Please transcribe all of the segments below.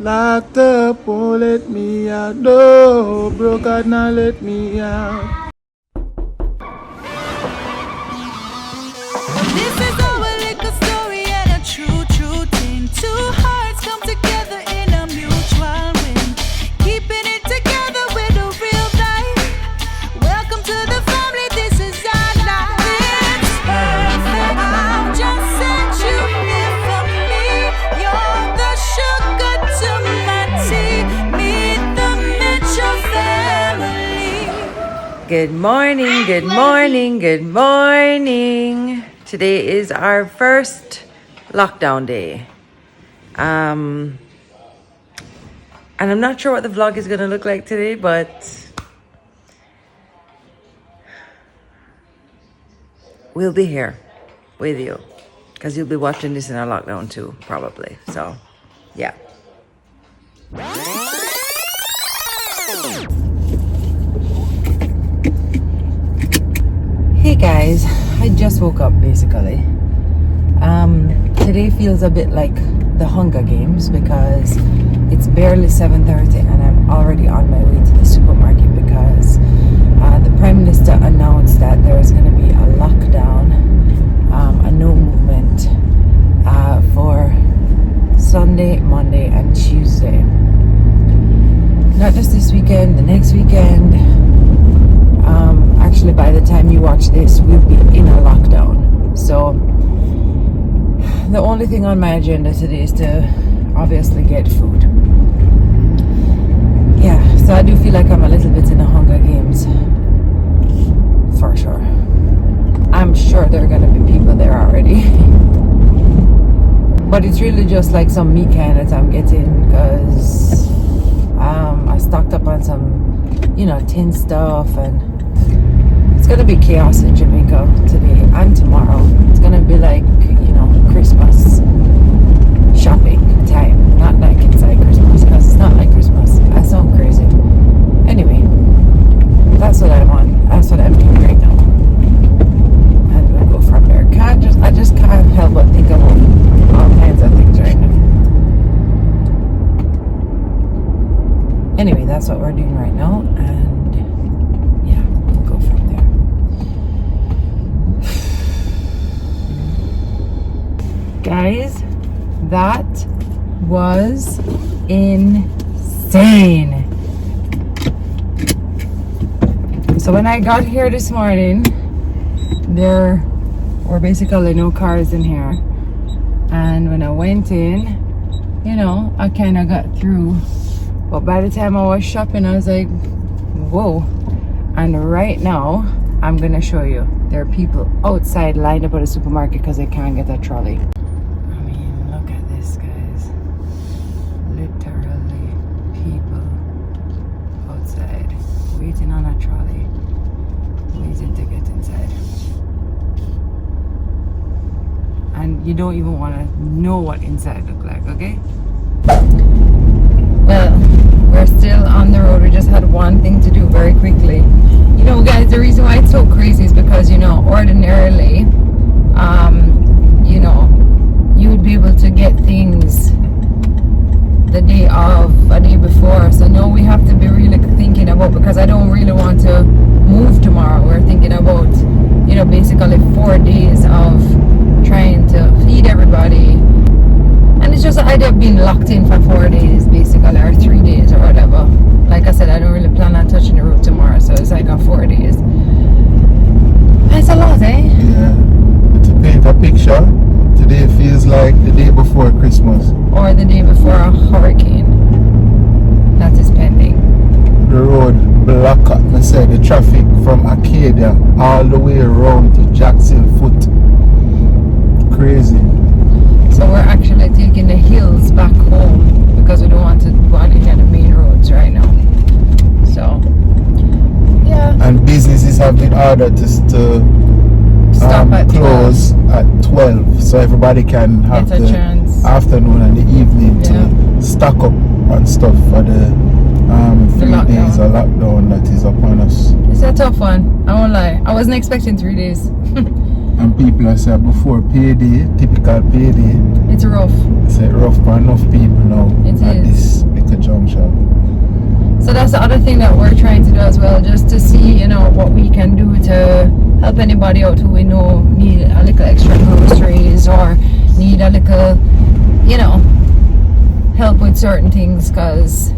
Locked up, won't let me out. No, broke out, now let me out. This is our little story and a true, true thing. Two hearts come together in a mutual win. Keeping it together with a real life. Welcome to the family, this is our life. It's perfect. I'll just set you here for me. You're the sugar to my tea. Meet the Mitchell family. Good morning, good morning, good morning. Today is our first lockdown day. And I'm not sure what the vlog is going to look like today, but we'll be here with you because you'll be watching this in our lockdown too, probably. So, yeah. Hey guys, I just woke up basically. Today feels a bit like the Hunger Games because it's barely 7:30 and I'm already on my way to the supermarket because the Prime Minister announced that there's going to be a lockdown, a no movement for Sunday, Monday and Tuesday. Not just this weekend, the next weekend. Actually, by the time you watch this, we'll be in a lockdown. So the only thing on my agenda today is to obviously get food. Yeah, so I do feel like I'm a little bit in the Hunger Games for sure. I'm sure there are going to be people there already. But it's really just like some meat can that I'm getting because I stocked up on some, tin stuff, and it's gonna be chaos in Jamaica today and tomorrow. It's gonna be like, Christmas shopping time. Not like inside Christmas, because it's not like Christmas. I sound crazy. Anyway, that's what I'm on. That's what I'm doing right now. And we'll go from there. I just can't help but think about all kinds of things right now. Anyway, that's what we're doing right now, and yeah, we'll go from there. Guys, that was insane. So when I got here this morning, there were basically no cars in here, and when I went in, I kind of got through. But by the time I was shopping, I was like, whoa. And right now, I'm going to show you. There are people outside lined up at the supermarket because they can't get a trolley. I mean, look at this, guys. Literally people outside waiting on a trolley, waiting to get inside. And you don't even want to know what inside look like, okay? Well, we're still on the road. We just had one thing to do very quickly. Guys, the reason why it's so crazy is because, ordinarily, you would be able to get things the day of, a day before. So now we have to be really thinking about, because I don't really want to move tomorrow. We're thinking about, basically 4 days of trying to feed everybody. And it's just the idea of being locked in for 4 days, basically, or 3 days or whatever. Like I said, I don't really plan on touching the road tomorrow, so it's like 4 days. That's a lot, eh? Yeah. To paint a picture, today feels like the day before Christmas. Or the day before a hurricane that is pending. The road block up, I said, the traffic from Arcadia all the way around to Jackson Foot. Crazy. So we're actually taking the hills back home because we don't want to go on any of the main roads right now. So, yeah. And businesses have been ordered to Stop at close 12. At 12, so everybody can have Get a the chance. afternoon and the evening to stock up on stuff for the 3 days of lockdown that is upon us. It's a tough one. I won't lie. I wasn't expecting 3 days. And people are saying before payday, typical payday. It's rough. It's rough for enough people now. It at is. This So that's the other thing that we're trying to do as well, just to see, you know, what we can do to help anybody out who we know need a little extra groceries or need a little, you know, help with certain things, because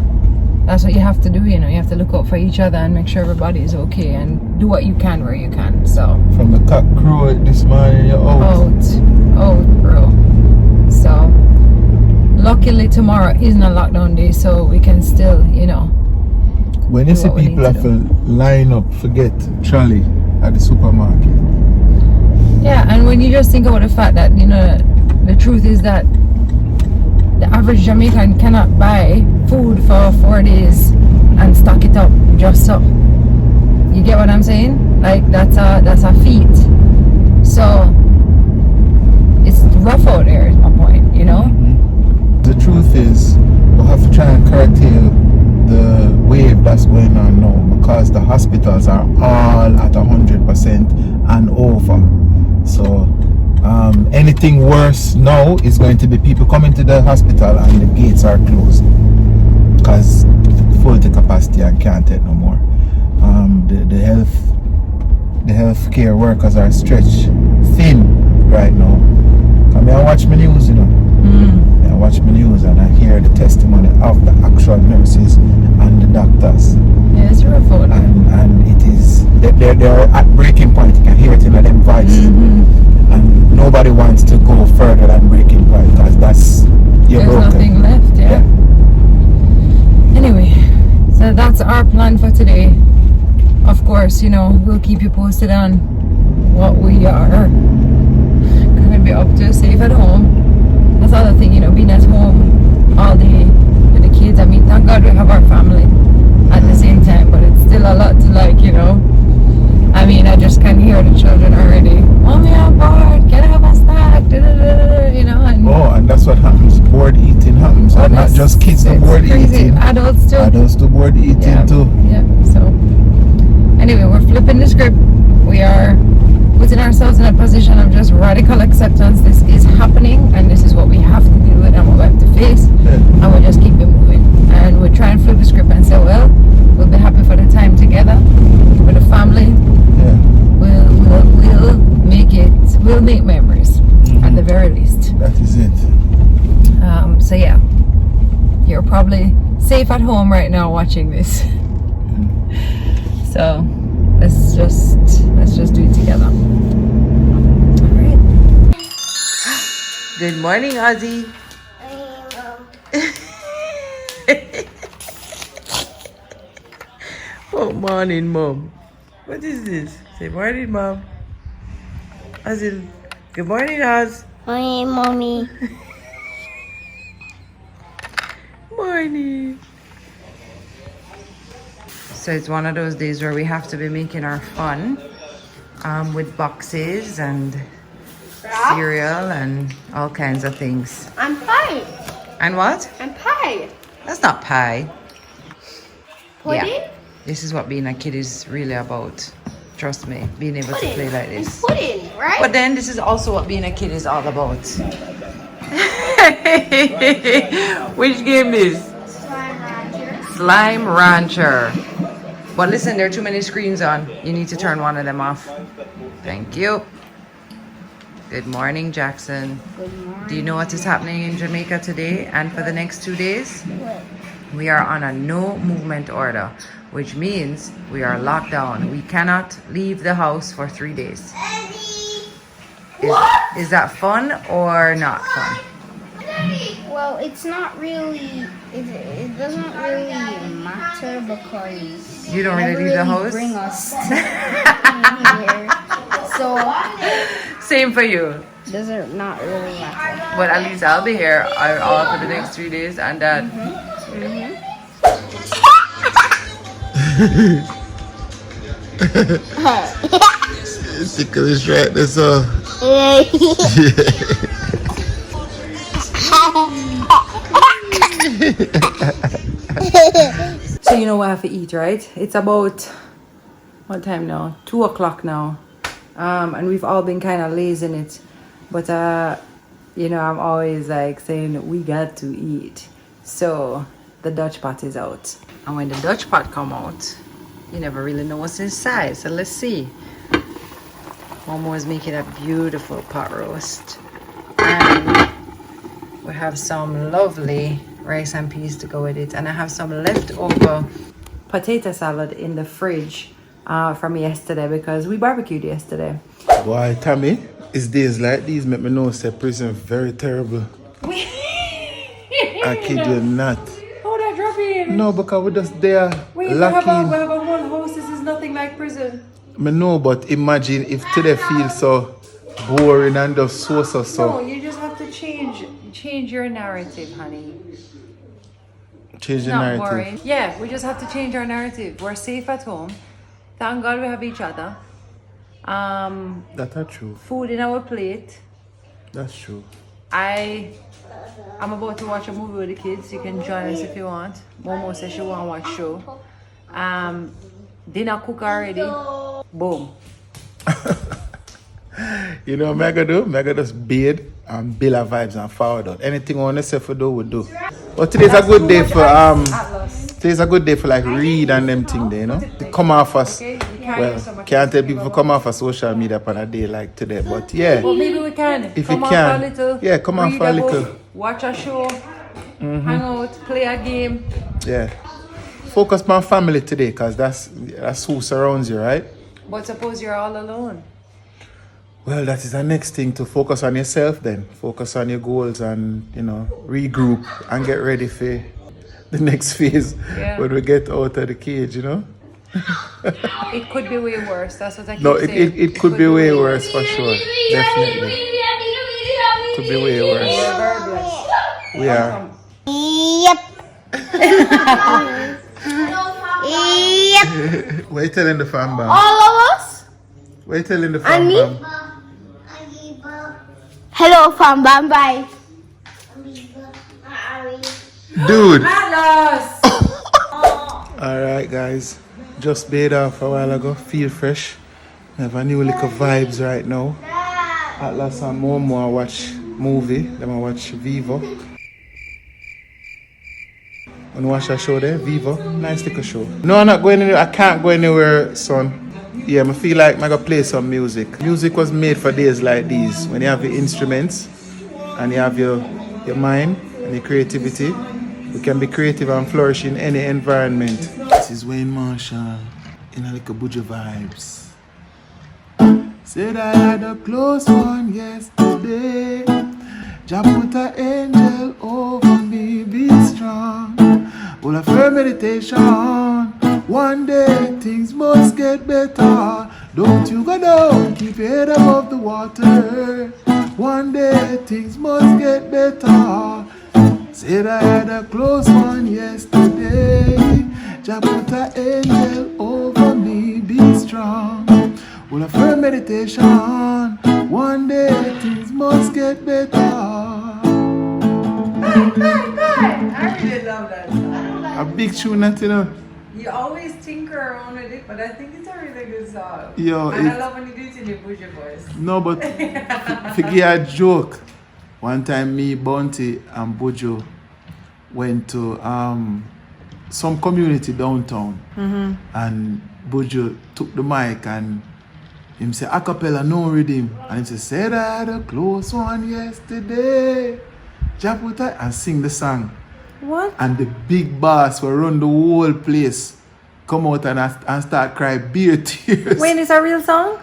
that's what you have to do, you know. You have to look out for each other and make sure everybody is okay and do what you can where you can. So From the cock crow this morning, you're out, bro. So luckily tomorrow isn't a lockdown day, so we can still, you know. When you see people have to line up, forget trolley at the supermarket. Yeah, and when you just think about the fact that, you know, the truth is that the average Jamaican cannot buy food for 4 days and stock it up just so. You get what I'm saying? Like, that's a feat. So it's rough out there is my point, you know? The truth is, we'll have to try and curtail the wave that's going on now, because the hospitals are all at 100% and over. So anything worse now is going to be people coming to the hospital and the gates are closed because full to capacity and can't take no more. The healthcare workers are stretched thin right now. I mean, I watch my news, you know. I watch my news and I hear the testimony of the actual nurses and the doctors. Yeah, it's rough out there. And it is, they're at breaking point. You can hear it in them voices. And nobody wants to go further than breaking point, because that's, you're There's broken. nothing left, yeah. Anyway, so that's our plan for today. Of course, you know, we'll keep you posted on what we are gonna be up to, safe at home. That's the other thing, you know, being at home all day with the kids. I mean, thank God we have our family at the same time, but it's still a lot to, like, you know. I mean, I just can hear the children already. Mommy, I'm bored. Can I have a snack? You know, And that's what happens. Board eating happens. And not just kids do board crazy. eating. Adults too. Adults do board eating too. Yeah. So anyway, we're flipping the script. We are putting ourselves in a position of just radical acceptance. This is happening, and this is what we have to deal with and what we have to face. And we'll just keep it moving. And we'll try and flip the script and say, well, we'll be happy for the time together with the family. We'll make it. We'll make memories at the very least. That is it. So yeah, you're probably safe at home right now watching this. So let's just do it together. All right. Good morning, Ozzy. Good morning, Mom. What is this? Say morning, Mom. Ozzy. Good morning, Oz. Morning, Mommy. Morning. So it's one of those days where we have to be making our fun with boxes and cereal and all kinds of things. I'm pie. And what? I'm pie. That's not pie. Pudding? Yeah. This is what being a kid is really about. Trust me, being able to play like this. It's pudding, right? But then this is also what being a kid is all about. Which game is? Slime Rancher. Slime Rancher. But listen, there are too many screens on. You need to turn one of them off. Thank you. Good morning, Jackson. Good morning. Do you know what is happening in Jamaica today and for the next 2 days? What? We are on a no movement order, which means we are locked down. We cannot leave the house for 3 days. Is that fun or not fun? Well, it's not really. It doesn't really matter because You don't really never leave the house? Bring us here, so Same for you. doesn't not really matter. But at least I'll be here all for the next 3 days, and that. Tickle is right there, so. So you know what I have to eat, right? It's about what time now? 2 o'clock now. And we've all been kind of lazing it. But you know, I'm always like saying we got to eat. So the Dutch pot is out. And when the Dutch pot come out, you never really know what's inside. So let's see. Momo is making a beautiful pot roast. And we have some lovely rice and peas to go with it. And I have some leftover potato salad in the fridge from yesterday because we barbecued yesterday. Boy, Tami, it's days like these make me know say prison very terrible. I kid you not. Oh, that drop in. No, because we're just there We have lacking. a whole house. This is nothing like prison. I know, but imagine if today feels so boring and just so. No, you just have to change your narrative, honey. Change the Not narrative. boring. Yeah, we just have to change our narrative. We're safe at home. Thank God we have each other. That's not true. Food in our plate. That's true. I'm about to watch a movie with the kids. You can join us if you want. Momo says she want to watch show. Dinner cook already. Boom. You know what I'm gonna just bathe and build our vibes and forward out. Anything on yourself to do, we do. But today's a good day for today's a good day for like read and them thing there, you know. To come off us. Well, can't tell people to come off of social media on a day like today, but yeah. Well, maybe we can. If come you off can. a little. Yeah, come off read a book, little. Watch a show. Hang out, play a game. Yeah. Focus on family today, because that's who surrounds you, right? But suppose you're all alone. Well, that is the next thing, to focus on yourself then. Focus on your goals and, you know, regroup and get ready for the next phase when we get out of the cage, you know? It could be way worse. That's what I keep No, saying. it could be way worse for sure. Definitely. Could be way We're worse. very blessed. We are. Yep. Yep. What are you telling the fan bam? All of us? What are you telling the fan And me? bam? Hello, fam. Bye bye. Dude! Atlas! Alright guys, just bathed off a while ago, feel fresh. Have a new little vibes right now. Atlas and MoMo I watch movie, then I watch Vivo. Wanna watch that show there? Vivo, nice little show. No, I'm not going anywhere, I can't go anywhere, son. Yeah, I feel like I'm gonna play some music. Music was made for days like these, when you have your instruments and you have your mind and your creativity. We can be creative and flourish in any environment. This is Wayne Marshall in a little Buju vibes. Said I had a close one yesterday. Jah put an angel over me, be strong. Full of her meditation. One day things must get better. Don't you go down, keep your head above the water. One day things must get better. Said I had a close one yesterday. Jah put an angel over me, be strong. Full of her meditation. One day things must get better. I really love that song. A big tune, that, you know. You always tinker around with it, but I think it's a really good song. Yo, and I love when you do it in your Buju voice. No, but forget a joke. One time me, Bounty and Buju went to some community downtown. And Buju took the mic and him say a cappella, no rhythm. And him say, said I had a close one yesterday. Japuta, and sing the song. What? And the big boss will run the whole place, come out and start cry beer tears. Wait, is that a real song?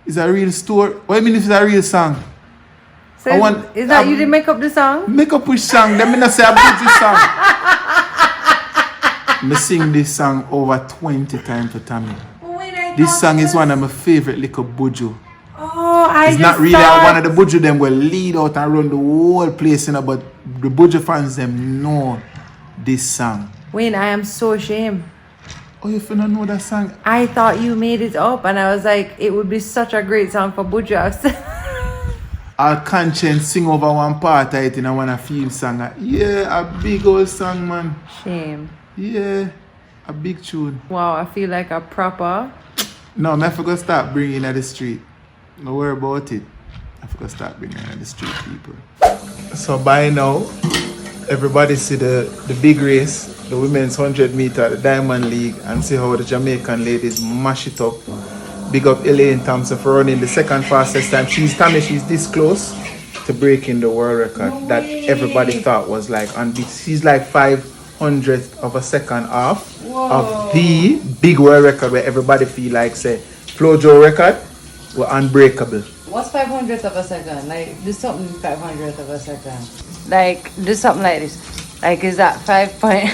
It's a real story. What do you mean if it's a real song? So is that you didn't make up the song? Make up which song? Let me not say I put this song. I sing this song over 20 times for Tami. This song is one of my favorite little Buju. Oh, It's not really one of the Buju them will lead out and run the whole place, you know, but the Buju fans them know this song. Wayne, I am so ashamed. Oh, you finna know that song? I thought you made it up, and I was like, it would be such a great song for Buju. Our conscience sing over one part of it in a one a feel song. Yeah, a big old song, man. Shame. Yeah, a big tune. Wow, I feel like a proper. No, I forgot to start bringing it at the street. No worry about it. I forgot to start bringing it at the street, people. So by now, everybody see the big race. the women's 100 meter at the Diamond League and see how the Jamaican ladies mash it up. Big up Elaine Thompson for running the second fastest time. Tami, she's this close to breaking the world record that everybody thought was like unbeatable. She's like 500th of a second off of the big world record where everybody feel like say Flojo record were unbreakable. What's 500th of a second? Like, do something 500th of a second. Like, do something like this. Like, is that 5 point...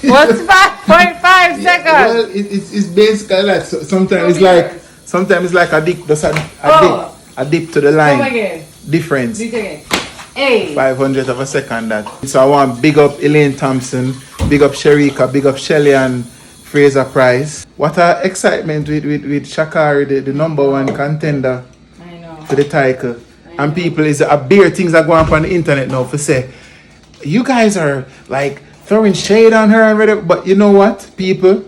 What's 5.5 seconds? Well, it's basically like sometimes it's like a dip, just a dip to the line. Come again. Difference. Do it again. Hey. 500th of a second that. So I want big up Elaine Thompson, big up Sharika, big up Shelly and Fraser Price. What a excitement with Shakari, the number one contender for the title. And people is a beer things are going up on the internet now for say, you guys are like throwing shade on her and whatever. But you know what, people?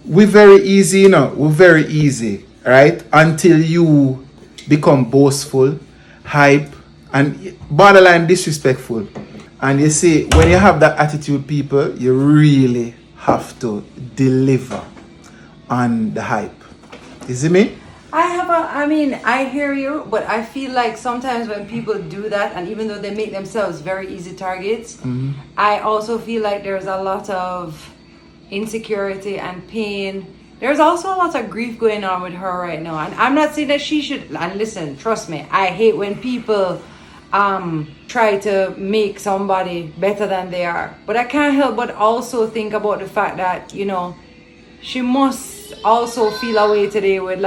We're very easy, We're very easy, right? Until you become boastful, hype, and borderline disrespectful. And you see, when you have that attitude, people, you really have to deliver on the hype. You see me? I hear you, but I feel like sometimes when people do that, and even though they make themselves very easy targets, I also feel like there's a lot of insecurity and pain. There's also a lot of grief going on with her right now. And I'm not saying that she should, and listen, trust me, I hate when people try to make somebody better than they are. But I can't help but also think about the fact that, she must also feel a way today with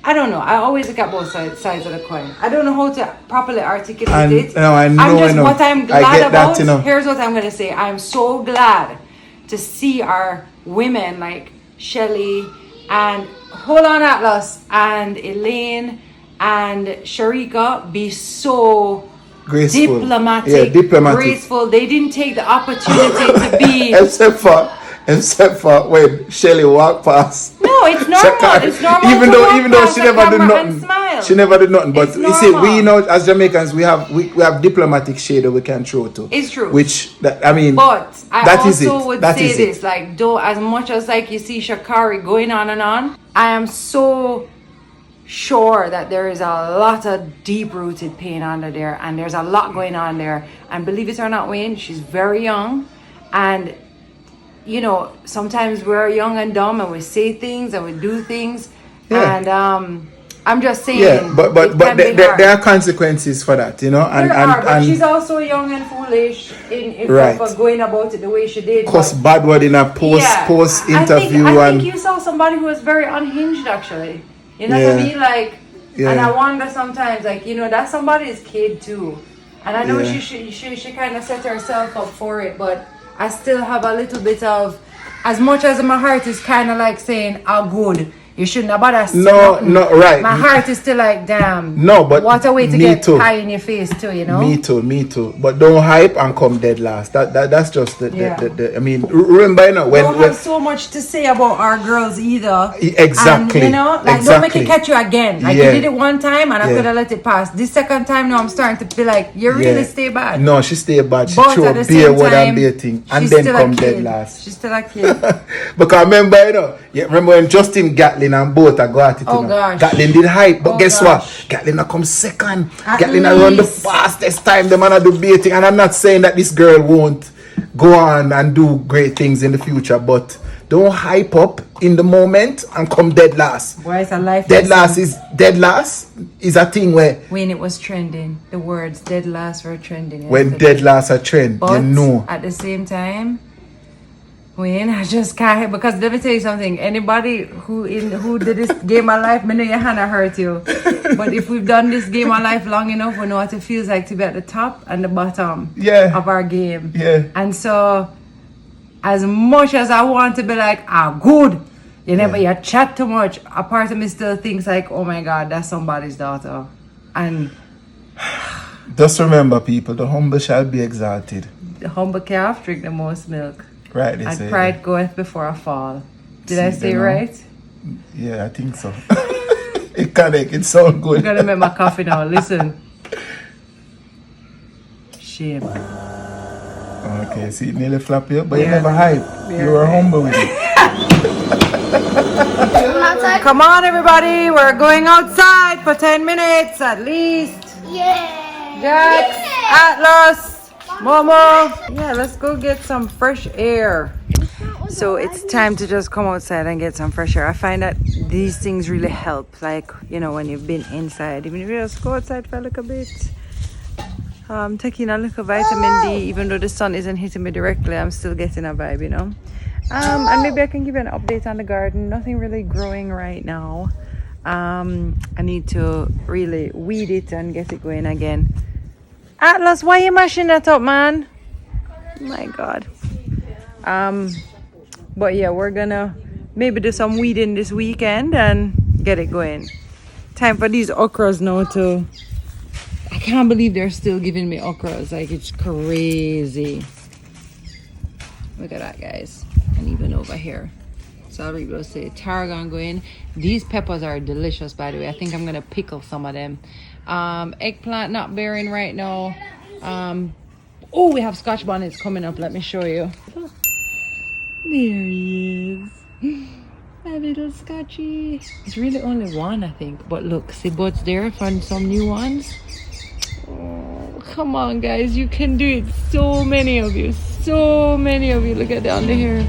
I don't know. I always look at both sides of the coin. I don't know how to properly articulate it. What I'm glad about. Here's what I'm gonna say. I'm so glad to see our women like Shelly and hold on Atlas and Elaine and Sharika be so graceful. Diplomatic. Graceful. They didn't take the opportunity to be except for when Shelly walked past. No, it's normal. It's normal. Even though she never did nothing. She never did nothing. But you see, we know as Jamaicans we have diplomatic shade that we can throw to. It's true. But I also would say this, like, though as much as like you see Shakari going on and on, I am so sure that there is a lot of deep-rooted pain under there, and there's a lot going on there. And believe it or not, Wayne, she's very young, and sometimes we're young and dumb and we say things and we do things. Yeah. And I'm just saying. Yeah, but there are consequences for that, But she's also young and foolish in for going about it the way she did. Cause bad word in a post interview. I think you saw somebody who was very unhinged actually. You know what I mean? Like, and I wonder sometimes, like, that's somebody's kid too. And I know she kind of set herself up for it, but I still have a little bit of, as much as my heart is kind of like saying, "Oh, good, you shouldn't have bothered." No, right. My heart is still like, damn. No, but what a way to get pie in your face too, Me too. But don't hype and come dead last. That's just the I mean, remember, when don't have so much to say about our girls either. Exactly. And, don't make it catch you again. Like you did it one time and I could have let it pass. This second time now I'm starting to feel like you really stay bad. No, she stay bad. She but throw at the beer same word time, and beer thing and then come dead last. She's still a kid. Because remember, remember when Justin Gatlin and both go at it. Gosh. Gatlin did hype, but guess what? Gatlin come second. Gatlin run the fastest time. The man do beating, and I'm not saying that this girl won't go on and do great things in the future, but don't hype up in the moment and come dead last. Boy, it's a life dead last is a thing where when it was trending, the words dead last were trending. When dead last are trend, but at the same time, Wayne, I just can't, because let me tell you something. Anybody who did this game of life, I know your hand hurt you. But if we've done this game of life long enough, we know what it feels like to be at the top and the bottom of our game. Yeah. And so, as much as I want to be like, good, you chat too much, a part of me still thinks like, oh my God, that's somebody's daughter. And just remember, people, the humble shall be exalted. The humble calf drink the most milk. Right, they and say pride goeth before a fall. Did I say right? Yeah, I think so. It sounds good. I'm gonna make my coffee now. Listen. shape. Okay, see, it nearly flop you, but you never hype. You were humble with it. Come on, everybody. We're going outside for 10 minutes at least. Yeah. Jax, Atlas, Momo. Yeah, let's go get some fresh air. So it's time to just come outside and get some fresh air. I find that these things really help. Like, you know, when you've been inside, even if you just go outside for a little bit. Taking a little vitamin D, even though the sun isn't hitting me directly, I'm still getting a vibe, you know. And maybe I can give you an update on the garden. Nothing really growing right now. I need to really weed it and get it going again. Atlas, why are you mashing that up, man? Oh my God. But yeah, we're gonna maybe do some weeding this weekend and get it going. Time for these okras now to... I can't believe they're still giving me okras. Like, it's crazy. Look at that, guys. And even over here. Celery will say tarragon going. These peppers are delicious, by the way. I think I'm gonna pickle some of them. Eggplant not bearing right now. Oh, we have scotch bonnets coming up. Let me show you. There he is. A little scotchy. It's really only one, I think. But look, see boats there. Found some new ones. Oh, come on, guys. You can do it. So many of you. So many of you. Look at down there.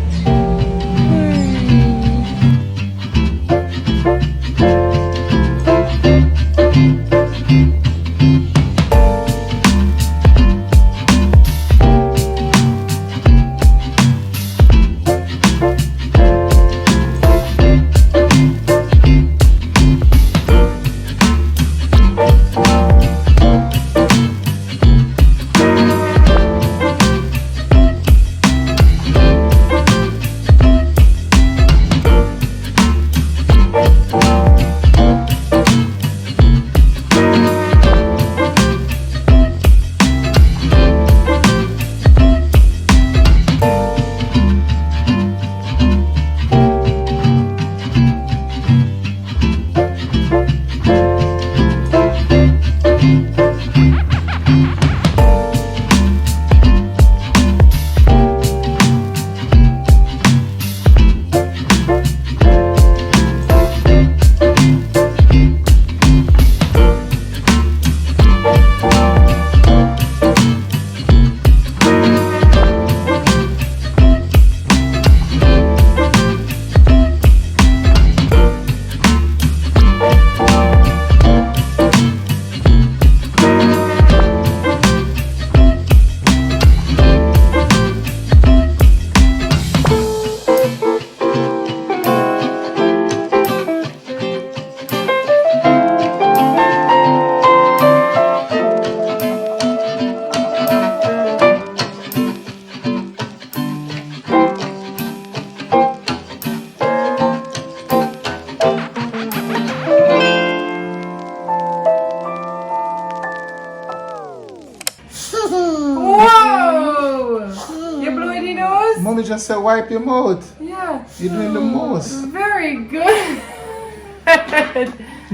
Mommy just said wipe your mouth. Yeah. You're doing the most. Very good.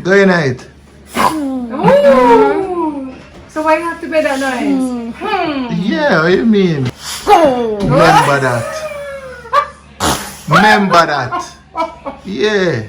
Go in it. Ooh. So why you have to make that noise? Yeah, what do you mean? Remember that. Remember that. Yeah.